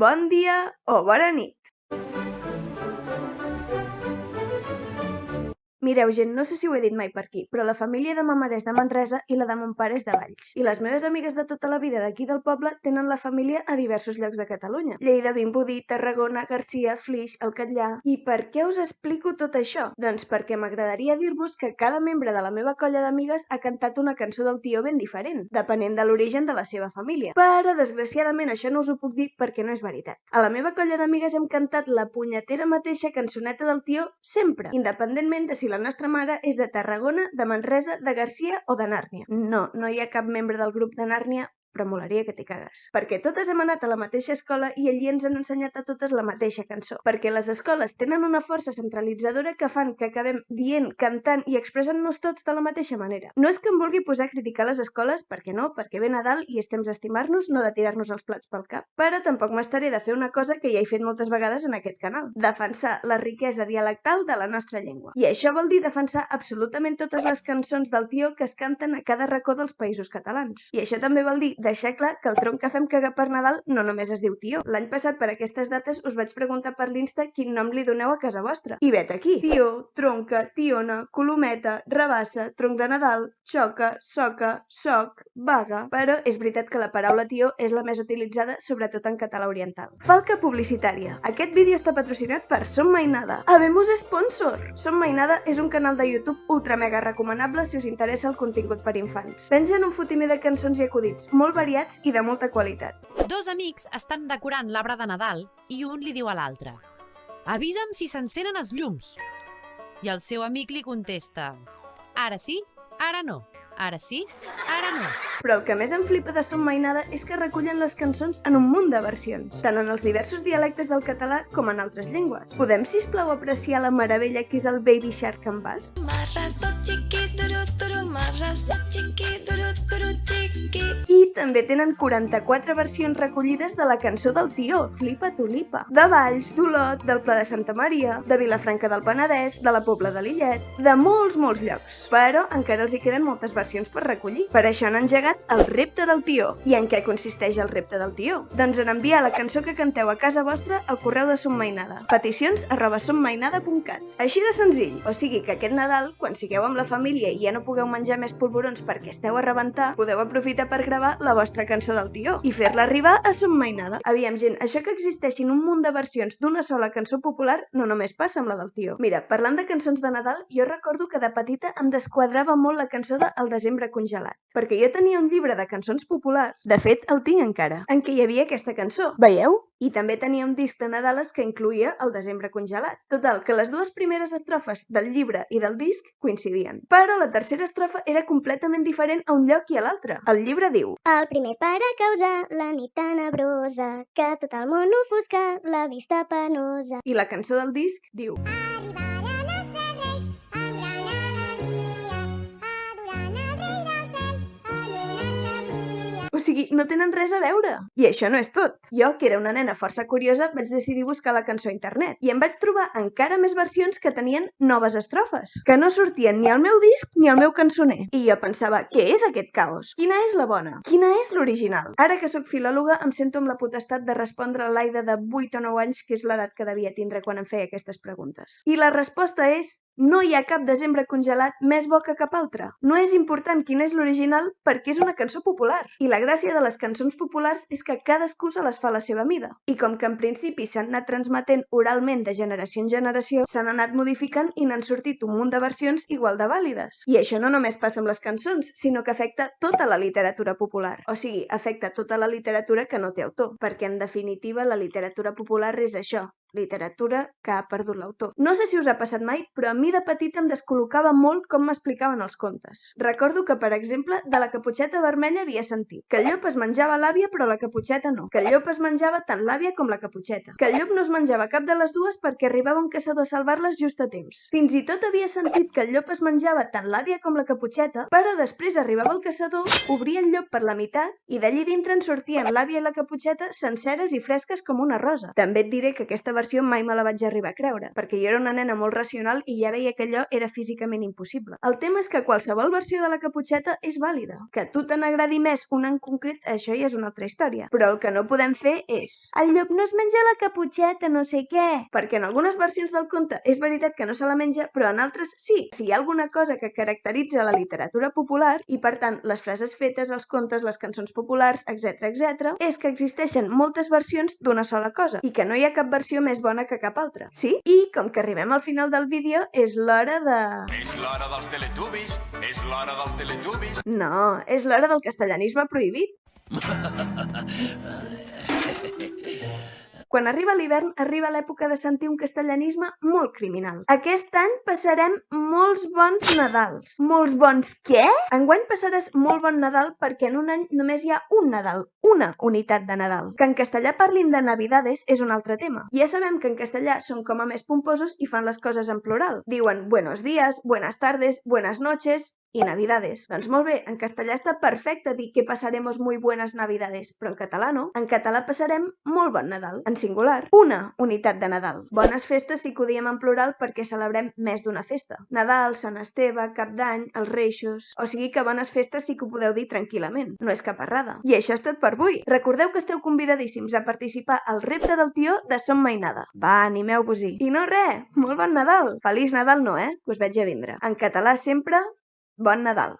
bon dia o bona nit. Mireu, gent, no sé si ho he dit mai per aquí, però la família de ma mare és de Manresa i la de mon pare és de Valls. I les meves amigues de tota la vida d'aquí del poble tenen la família a diversos llocs de Catalunya. Lleida, Vimbodí, Tarragona, Garcia, Flix, el Catllar... I per què us explico tot això? Doncs perquè m'agradaria dir-vos que cada membre de la meva colla d'amigues ha cantat una cançó del tió ben diferent, depenent de l'origen de la seva família. Però, desgraciadament, això no us ho puc dir perquè no és veritat. A la meva colla d'amigues hem cantat la punyetera mateixa cançoneta del tió sempre, independentment de si la nostra mare és de Tarragona, de Manresa, de Garcia o de Nàrnia. No hi ha cap membre del grup de Nàrnia, però molaria que t'hi cagues. Perquè totes hem anat a la mateixa escola i allí ens han ensenyat a totes la mateixa cançó. Perquè les escoles tenen una força centralitzadora que fan que acabem dient, cantant i expressant-nos tots de la mateixa manera. No és que em vulgui posar a criticar les escoles, perquè no, perquè ve Nadal i és temps d'estimar-nos, no de tirar-nos els plats pel cap. Però tampoc m'estaré de fer una cosa que ja he fet moltes vegades en aquest canal. Defensar la riquesa dialectal de la nostra llengua. I això vol dir defensar absolutament totes les cançons del tió que es canten a cada racó dels països catalans. I això també vol dir deixar clar que el tronc que fem cagar per Nadal no només es diu tió. L'any passat, per aquestes dates, us vaig preguntar per l'Insta quin nom li doneu a casa vostra. I vet aquí. Tió, tronca, tiona, colometa, rabassa, tronc de Nadal, xoca, soca, soc, vaga... Però és veritat que la paraula tió és la més utilitzada, sobretot en català oriental. Falca publicitària. Aquest vídeo està patrocinat per Som Mainada. Habemos sponsor! Som Mainada és un canal de YouTube ultra mega recomanable si us interessa el contingut per infants. Pengen un fotimer de cançons i acudits molt variats i de molta qualitat. Dos amics estan decorant l'arbre de Nadal i un li diu a l'altre: avisa'm si s'encenen els llums. I el seu amic li contesta: ara sí, ara no. Ara sí, ara no. Però el que més em flipa de Som Mainada és que recullen les cançons en un munt de versions, tant en els diversos dialectes del català com en altres llengües. Podem, sisplau, apreciar la meravella que és el Baby Shark en basc? I també tenen 44 versions recollides de la cançó del tió, Flipa Tulipa, de Valls, d'Olot, del Pla de Santa Maria, de Vilafranca del Penedès, de la Pobla de Lillet, de molts llocs. Però encara els hi queden moltes versions per recollir. Per això han engegat el repte del tió. I en què consisteix el repte del tió? Doncs en enviar la cançó que canteu a casa vostra al correu de Som Mainada. peticions@sommainada.cat. Així de senzill. O sigui que aquest Nadal, quan sigueu amb la família i ja no pugueu menjar més polvorons perquè esteu a rebentar, podeu aprofitar per gravar la vostra cançó del tió i fer-la arribar a Som Mainada. Aviam, gent, això que existeixin un munt de versions d'una sola cançó popular no només passa amb la del tió. Mira, parlant de cançons de Nadal, jo recordo que de petita em desquadrava molt la cançó de El desembre congelat, perquè jo tenia un llibre de cançons populars, de fet el tinc encara, en què hi havia aquesta cançó. Veieu? I també tenia un disc de Nadales que incluïa El desembre congelat. Total, que les dues primeres estrofes del llibre i del disc coincidien. Però la tercera estrofa era completament diferent a un lloc i a l'altre. El llibre diu: el primer pare causa la nit tenebrosa, que tot el món ofusca la vista penosa. I la cançó del disc diu: Arribaren els tres reis amb gran alegria, adorant el rei del cel en una establia. O sigui, no tenen res a veure. I això no és tot. Jo, que era una nena força curiosa, vaig decidir buscar la cançó a internet i em vaig trobar encara més versions que tenien noves estrofes, que no sortien ni al meu disc ni al meu cançoner. I jo pensava, què és aquest caos? Quina és la bona? Quina és l'original? Ara que sóc filòloga, em sento amb la potestat de respondre a l'Aida de 8 o 9 anys, que és l'edat que devia tindre quan em feia aquestes preguntes. I la resposta és: no hi ha cap desembre congelat més bo que cap altre. No és important quin és l'original perquè és una cançó popular. I la gràcia de les cançons populars és que cadascú se les fa a la seva mida. I com que en principi s'han anat transmetent oralment de generació en generació, s'han anat modificant i n'han sortit un munt de versions igual de vàlides. I això no només passa amb les cançons, sinó que afecta tota la literatura popular. O sigui, afecta tota la literatura que no té autor. Perquè, en definitiva, la literatura popular és això: literatura que ha perdut l'autor. No sé si us ha passat mai, però a mi de petita em descol·locava molt com m'explicaven els contes. Recordo que, per exemple, de la Caputxeta Vermella havia sentit que el llop es menjava l'àvia però la Caputxeta no, que el llop es menjava tant l'àvia com la Caputxeta, que el llop no es menjava cap de les dues perquè arribava un caçador a salvar-les just a temps. Fins i tot havia sentit que el llop es menjava tant l'àvia com la Caputxeta, però després arribava el caçador, obria el llop per la meitat i d'allí dintre en sortien l'àvia i la Caputxeta senceres i fresques com una rosa. També et diré que aquesta versió mai me la vaig arribar a creure, perquè jo era una nena molt racional i ja veia que allò era físicament impossible. El tema és que qualsevol versió de la Caputxeta és vàlida. Que a tu te n'agradi més una en concret, això ja és una altra història. Però el que no podem fer és el llop no es menja la Caputxeta, no sé què. Perquè en algunes versions del conte és veritat que no se la menja, però en altres sí. Si hi ha alguna cosa que caracteritza la literatura popular, i per tant les frases fetes, els contes, les cançons populars, etc., és que existeixen moltes versions d'una sola cosa i que no hi ha cap versió més bona que cap altra. Sí? I com que arribem al final del vídeo, és l'hora de... És l'hora dels teletubis, és l'hora dels teletubis. No, és l'hora del castellanisme prohibit. Quan arriba l'hivern, arriba l'època de sentir un castellanisme molt criminal. Aquest any passarem molts bons Nadals. Molts bons què? Enguany passaràs molt bon Nadal perquè en un any només hi ha un Nadal, una unitat de Nadal. Que en castellà parlin de Navidades és un altre tema. Ja sabem que en castellà són com a més pomposos i fan les coses en plural. Diuen buenos días, buenas tardes, buenas noches i Navidades. Doncs molt bé, en castellà està perfecte dir que passaremos muy buenas Navidades, però en català no. En català passarem molt bon Nadal, en singular. Una unitat de Nadal. Bones festes sí que ho diem en plural perquè celebrem més d'una festa. Nadal, Sant Esteve, Cap d'Any, els Reixos... O sigui que bones festes sí que ho podeu dir tranquil·lament. No és cap errada. I això és tot per avui. Recordeu que esteu convidadíssims a participar al repte del tió de Som Mainada. Va, animeu-vos-hi. I no res, molt bon Nadal. Feliç Nadal no, que us veig a vindre. En català sempre... Bon Nadal!